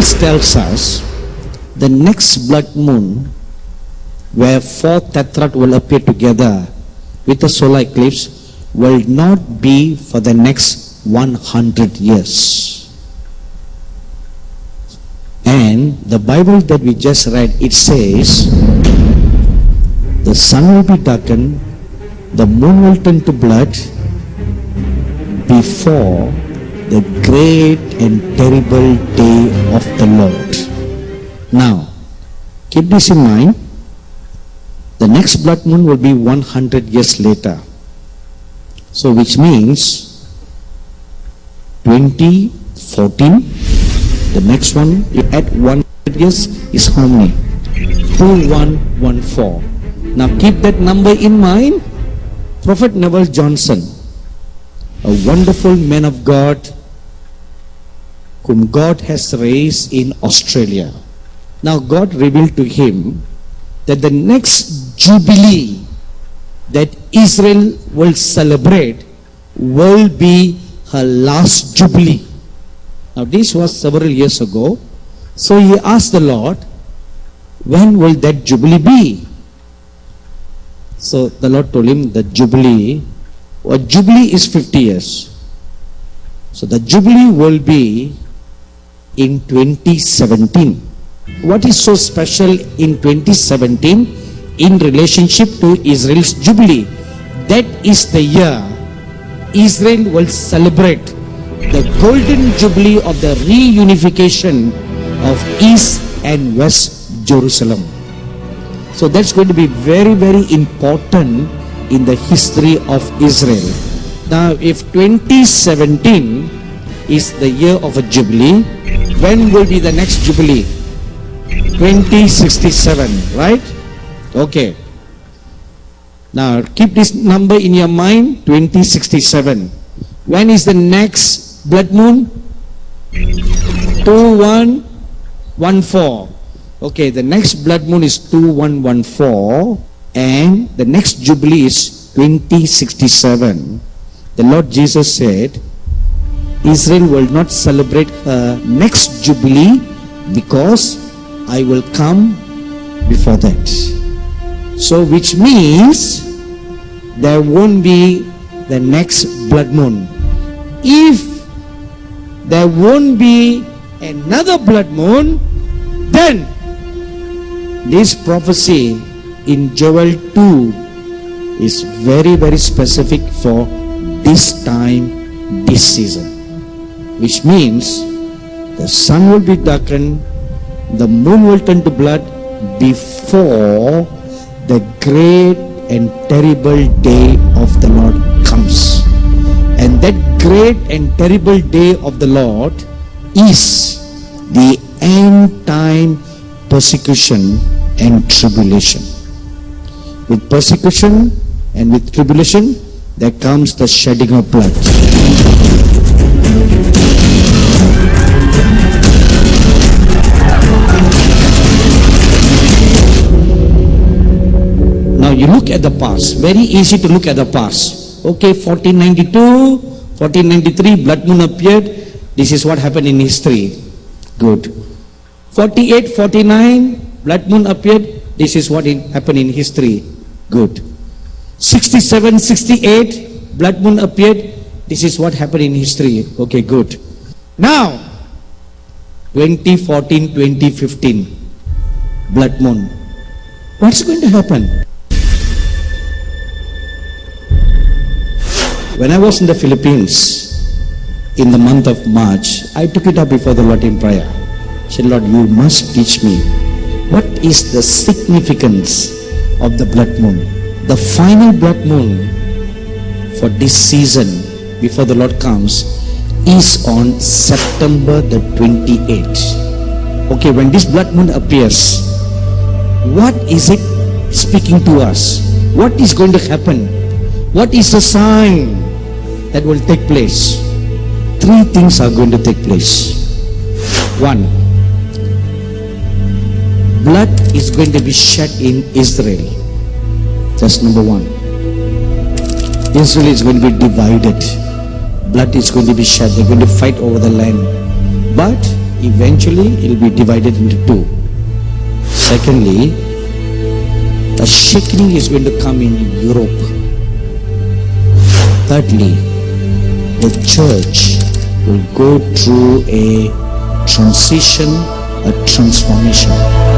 This tells us the next blood moon, where four tetrad will appear together with a solar eclipse, will not be for the next 100 years. And the Bible that we just read, it says, the sun will be darkened, the moon will turn to blood before the great and terrible day of the Lord. Now, keep this in mind. The next blood moon will be 100 years later. So which means 2014, the next one, you add 100 years is how many? 2114. Now keep that number in mind. Prophet Neville Johnson, a wonderful man of God whom God has raised in Australia. Now God revealed to him that the next Jubilee that Israel will celebrate will be her last Jubilee. Now this was several years ago. So he asked the Lord, when will that Jubilee be? So the Lord told him the Jubilee, or Jubilee is 50 years. So the Jubilee will be in 2017. What is so special in 2017 in relationship to Israel's Jubilee? That is the year Israel will celebrate the golden Jubilee of the reunification of East and West Jerusalem. So that's going to be very, very important in the history of Israel. Now, if 2017 is the year of a Jubilee, when will be the next Jubilee? 2067, right? Okay. Now, keep this number in your mind, 2067. When is the next blood moon? 2114. Okay, the next blood moon is 2114, and the next Jubilee is 2067. The Lord Jesus said, Israel will not celebrate her next Jubilee because I will come before that. So which means there won't be the next blood moon. If there won't be another blood moon, then this prophecy in Joel 2 is very, very specific for this time, this season. Which means the sun will be darkened, the moon will turn to blood before the great and terrible day of the Lord comes. And that great and terrible day of the Lord is the end time persecution and tribulation. With persecution and with tribulation, there comes the shedding of blood. Now you look at the past. Very easy to look at the past. Okay, 1492, 1493, blood moon appeared. This is what happened in history. Good. 48, 49, blood moon appeared. This is what happened in history. Good. 67, 68, blood moon appeared. This is what happened in history. Okay, good. Now, 2014, 2015, blood moon. What's going to happen? When I was in the Philippines in the month of March, I took it up before the Lord in prayer. I said, Lord, you must teach me what is the significance of the blood moon. The final blood moon for this season before the Lord comes is on September the 28th. Okay, when this blood moon appears, what is it speaking to us? What is going to happen? What is the sign that will take place? Three things are going to take place. One, blood is going to be shed in Israel. That's number one. Israel is going to be divided. Blood is going to be shed. They're going to fight over the land. But eventually it will be divided into two. Secondly, a shaking is going to come in Europe. Thirdly, the church will go through a transition, a transformation.